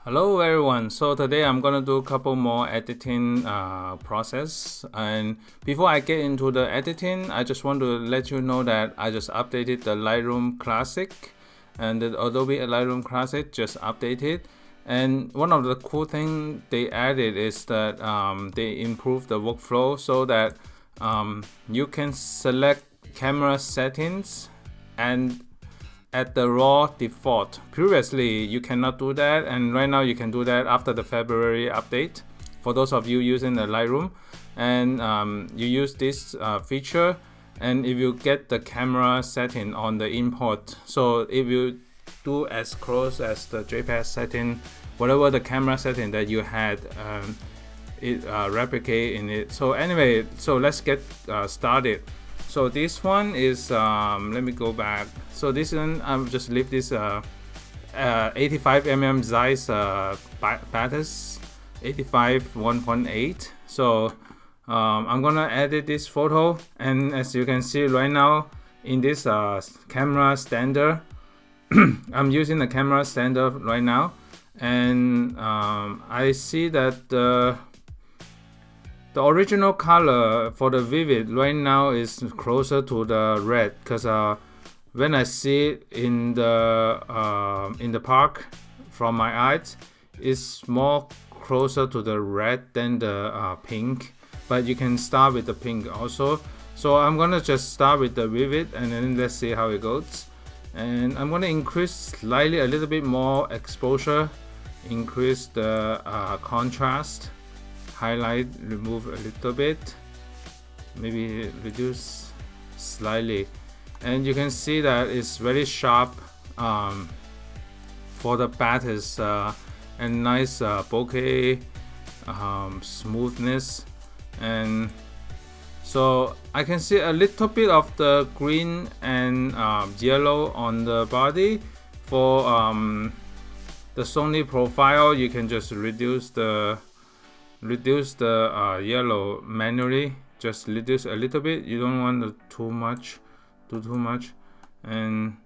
Hello everyone, so today I'm gonna do a couple more editing process, and before I get into the editing, I just want to let you know that I just updated the Lightroom Classic, and the Adobe Lightroom Classic just updated. And one of the cool things they added is that they improved the workflow so that you can select camera settings and at the raw default. Previously you cannot do that, and right now you can do that after the February update for those of you using the Lightroom. And you use this feature, and if you get the camera setting on the import, so if you do as close as the JPEG setting, whatever the camera setting that you had, it replicate in it. So anyway, so let's get started. So this one is let me go back. So this one, I'll just leave this 85mm Zeiss Batis 85mm 1.8. So I'm gonna edit this photo, and as you can see right now in this camera standard, I'm using the camera standard right now, and I see that the original color for the vivid right now is closer to the red, because when I see it in the park from my eyes, it's more closer to the red than the pink, but you can start with the pink also. So I'm gonna just start with the vivid, and then let's see how it goes. And I'm gonna increase slightly a little bit more exposure, increase the contrast, highlight, remove a little bit, maybe reduce slightly, and you can see that it's very sharp for the Batis, and nice bokeh smoothness. And so I can see a little bit of the green and yellow on the body. For the Sony profile, you can just reduce the yellow manually. Just reduce a little bit. You don't want to do too much. And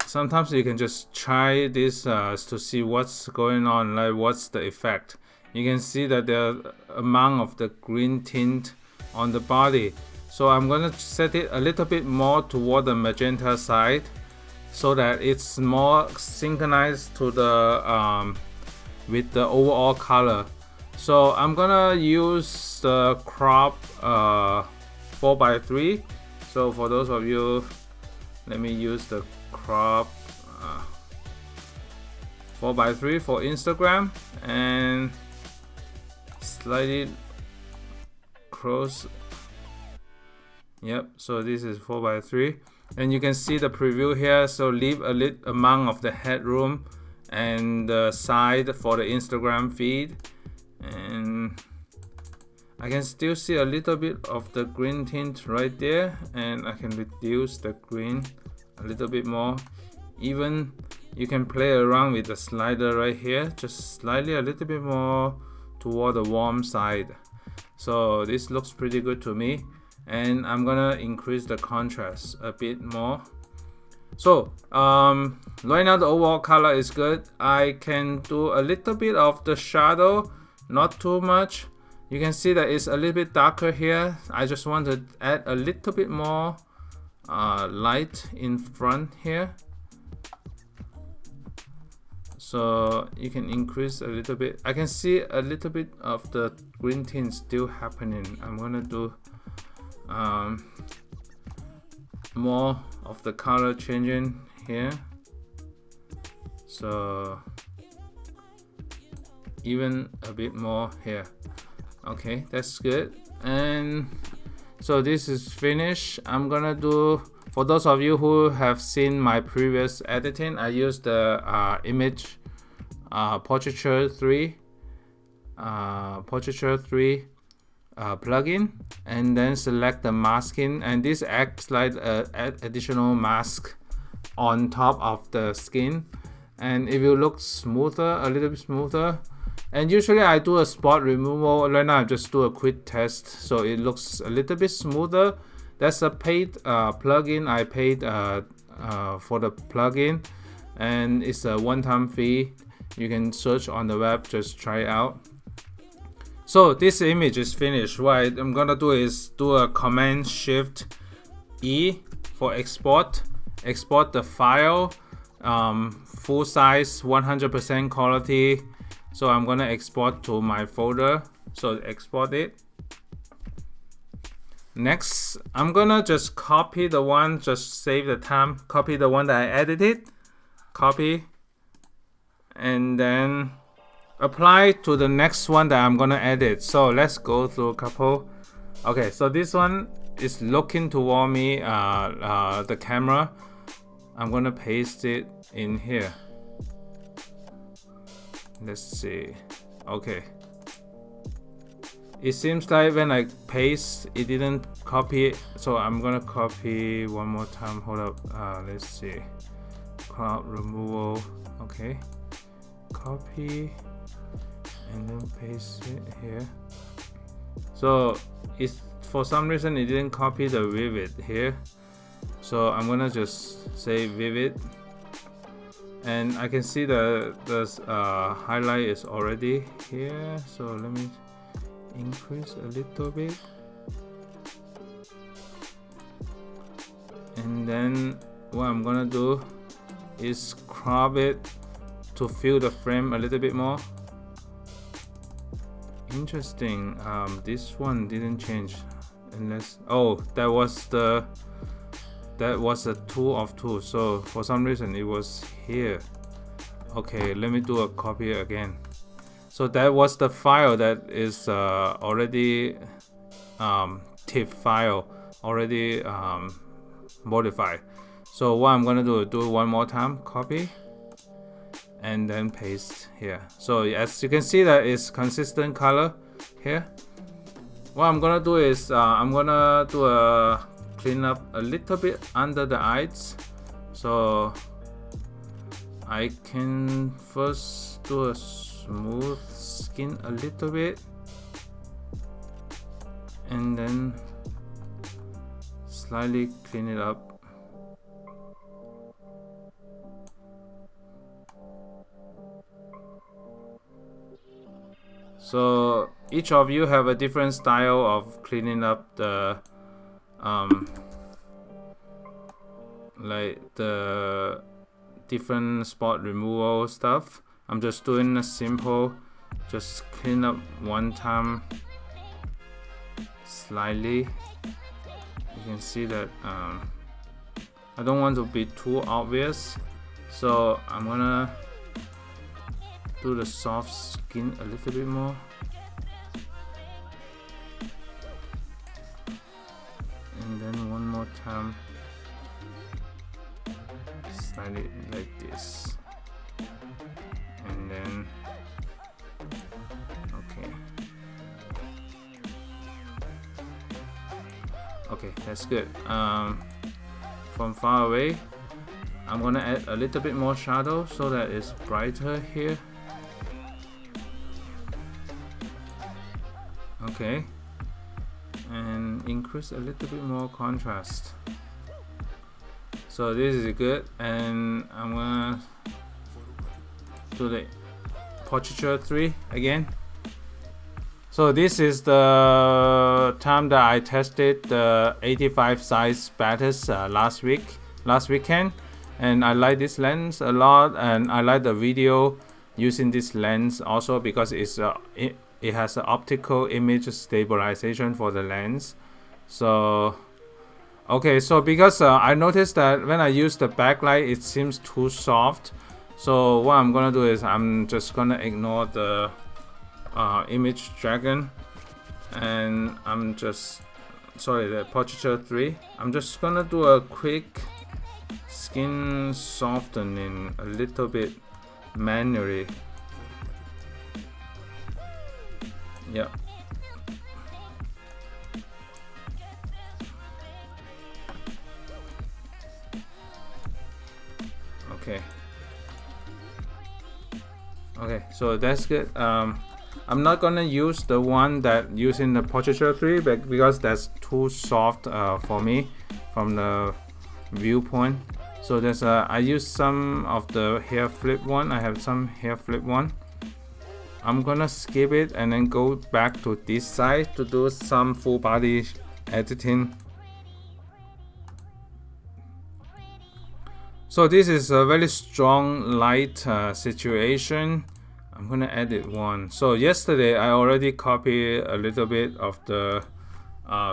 sometimes you can just try this to see what's going on, like what's the effect. You can see that the amount of the green tint on the body. So I'm gonna set it a little bit more toward the magenta side, so that it's more synchronized to the with the overall color. So I'm gonna use the crop 4:3. So for those of you, let me use the crop 4:3 for Instagram, and slightly close. Yep, so this is 4:3, and you can see the preview here. So leave a little amount of the headroom and the side for the Instagram feed, and I can still see a little bit of the green tint right there, and I can reduce the green a little bit more. Even you can play around with the slider right here, just slightly a little bit more toward the warm side. So this looks pretty good to me, and I'm gonna increase the contrast a bit more. So right now the overall color is good. I can do a little bit of the shadow, not too much. You can see that it's a little bit darker here. I just want to add a little bit more light in front here. So you can increase a little bit. I can see a little bit of the green tint still happening. I'm gonna do more of the color changing here, so even a bit more here. Okay, that's good. And so this is finished. I'm gonna do, for those of you who have seen my previous editing, I used the image Portraiture 3 plugin, and then select the masking, and this acts like an additional mask on top of the skin, and it will look smoother, a little bit smoother. And usually I do a spot removal. Right now I just do a quick test, so it looks a little bit smoother. That's a paid plugin. I paid for the plugin, and it's a one-time fee. You can search on the web, just try it out. So this image is finished. What I'm gonna do is do a Command Shift E for export. Export the file, full size, 100% quality. So I'm gonna export to my folder. So export it. Next, I'm gonna just copy the one, just save the time, copy the one that I edited, copy, and then apply to the next one that I'm gonna edit. So let's go through a couple. Okay, so this one is looking toward me, the camera. I'm gonna paste it in here. Let's see. Okay. It seems like when I paste, it didn't copy it. So I'm gonna copy one more time. Hold up. Let's see. Crop removal. Okay. Copy and then paste it here. So it's for some reason it didn't copy the vivid here. So I'm gonna just say vivid, and I can see the highlight is already here. So let me increase a little bit, and then what I'm gonna do is crop it to fill the frame a little bit more. Interesting. This one didn't change unless, oh, that was a 2 of 2. So for some reason it was here. Okay, let me do a copy again. So that was the file that is already TIFF file, already modified. So what I'm gonna do one more time, copy, and then paste here. So as you can see that it's consistent color here. What I'm gonna do is I'm gonna do a clean up a little bit under the eyes. So I can first do a smooth skin a little bit, and then slightly clean it up. So each of you have a different style of cleaning up the like the different spot removal stuff. I'm just doing a simple, just clean up one time slightly. You can see that I don't want to be too obvious, so I'm gonna do the soft skin a little bit more. And then one more time, slide it like this. And then, okay, that's good. From far away, I'm gonna add a little bit more shadow so that it's brighter here. Okay, and increase a little bit more contrast. So this is good, and I'm gonna do the portraiture 3 again. So this is the time that I tested the 85 Zeiss Batis last weekend, and I like this lens a lot, and I like the video using this lens also because it's it has an optical image stabilization for the lens. So okay, so because I noticed that when I use the backlight it seems too soft, so what I'm gonna do is I'm just gonna ignore the image dragon, and I'm just the portraiture 3. I'm just gonna do a quick skin softening a little bit manually. Yeah. Okay, so that's good. I'm not gonna use the one that using the portraiture 3 because that's too soft for me from the viewpoint. So there's I use some of the hair flip one. I have some hair flip one. I'm gonna skip it and then go back to this side to do some full body editing. So this is a very strong light situation. I'm gonna edit one. So yesterday I already copied a little bit of the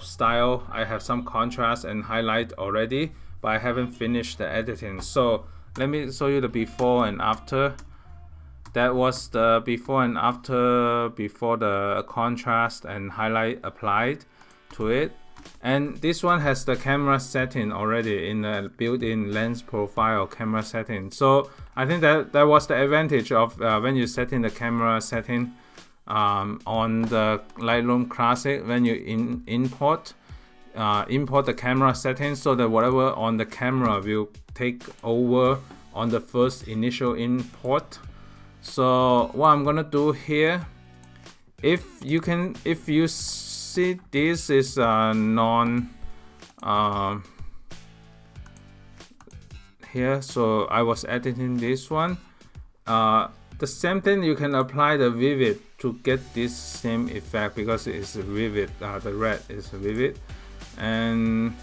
style. I have some contrast and highlight already, but I haven't finished the editing. So let me show you the before and after. That was the before and after, before the contrast and highlight applied to it. And this one has the camera setting already in the built-in lens profile camera setting. So I think that was the advantage of when you set in the camera setting on the Lightroom Classic, when you import the camera settings, so that whatever on the camera will take over on the first initial import. So what I'm gonna do here, if you see this is non here, so I was editing this one. The same thing, you can apply the vivid to get this same effect because it is vivid. The red is vivid, and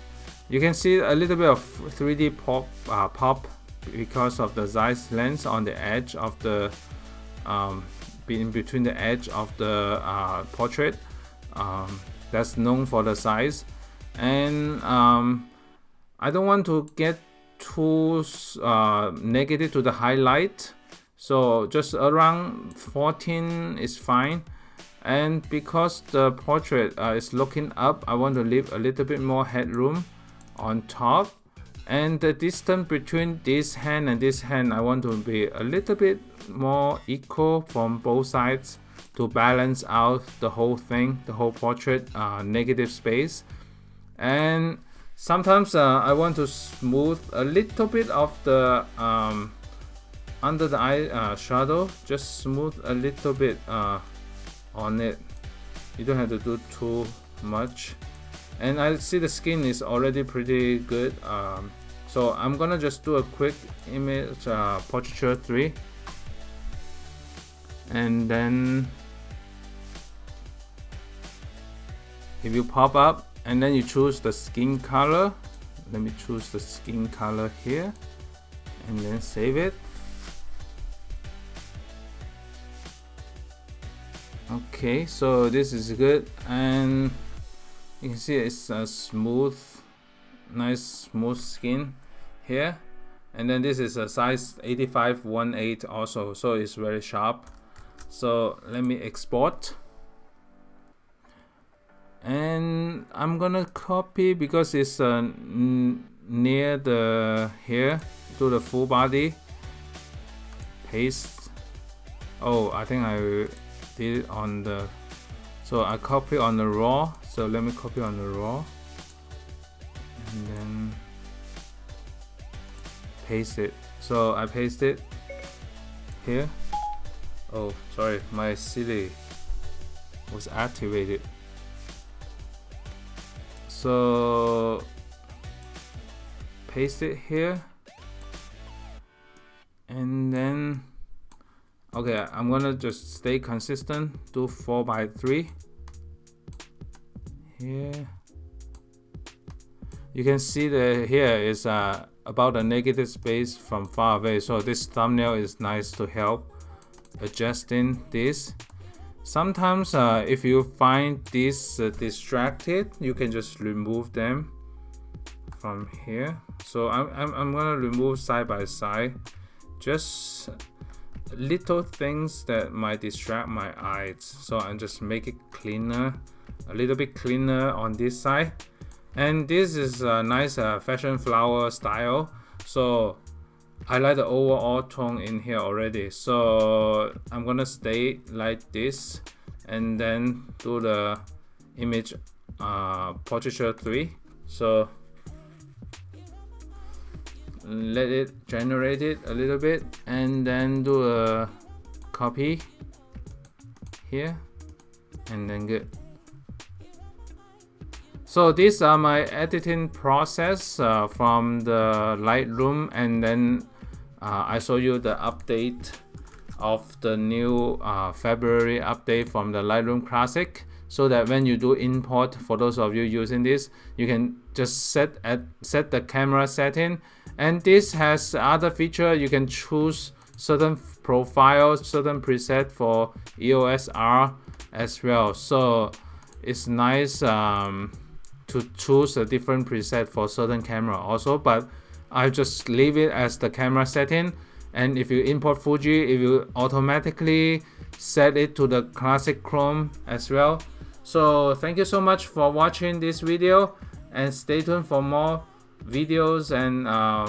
you can see a little bit of 3D pop because of the Zeiss lens on the edge of the in between the edge of the portrait. That's known for the size, and I don't want to get too negative to the highlight, so just around 14 is fine. And because the portrait is looking up, I want to leave a little bit more headroom on top, and the distance between this hand and this hand I want to be a little bit more equal from both sides to balance out the whole thing, the whole portrait negative space. And sometimes I want to smooth a little bit of the under the eye shadow, just smooth a little bit on it. You don't have to do too much. And I see the skin is already pretty good, so I'm gonna just do a quick image portraiture 3, and then if you pop up and then you choose the skin color, let me choose the skin color here and then save it. Okay, so this is good, and you can see it's a smooth, nice smooth skin here. And then this is a Zeiss 85mm also, so it's very sharp. So let me export, and I'm gonna copy because it's near the here, do the full body, paste. Oh, I think I did it on the, so I copy on the raw, so let me copy on the raw and then paste it. So I paste it here. Oh, sorry, my CD was activated. So paste it here, and then okay, I'm gonna just stay consistent, do 4:3 here. You can see that here is about a negative space from far away, so this thumbnail is nice to help adjusting this. Sometimes if you find this distracted, you can just remove them from here. So I'm gonna remove side by side, just little things that might distract my eyes, so I just make it cleaner, a little bit cleaner on this side. And this is a nice fashion flower style, so I like the overall tone in here already. So I'm gonna stay like this and then do the image portraiture 3. So let it generate it a little bit and then do a copy here and then good. So these are my editing process from the Lightroom, and then I show you the update of the new February update from the Lightroom Classic, so that when you do import, for those of you using this, you can just set the camera setting. And this has other feature. You can choose certain profiles, certain preset for EOS R as well. So it's nice to choose a different preset for certain camera also, but I just leave it as the camera setting. And if you import Fuji, it will automatically set it to the classic Chrome as well. So thank you so much for watching this video, and stay tuned for more videos and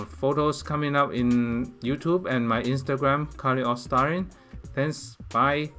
photos coming up in YouTube and my Instagram, Kali Ostarin. Thanks, bye.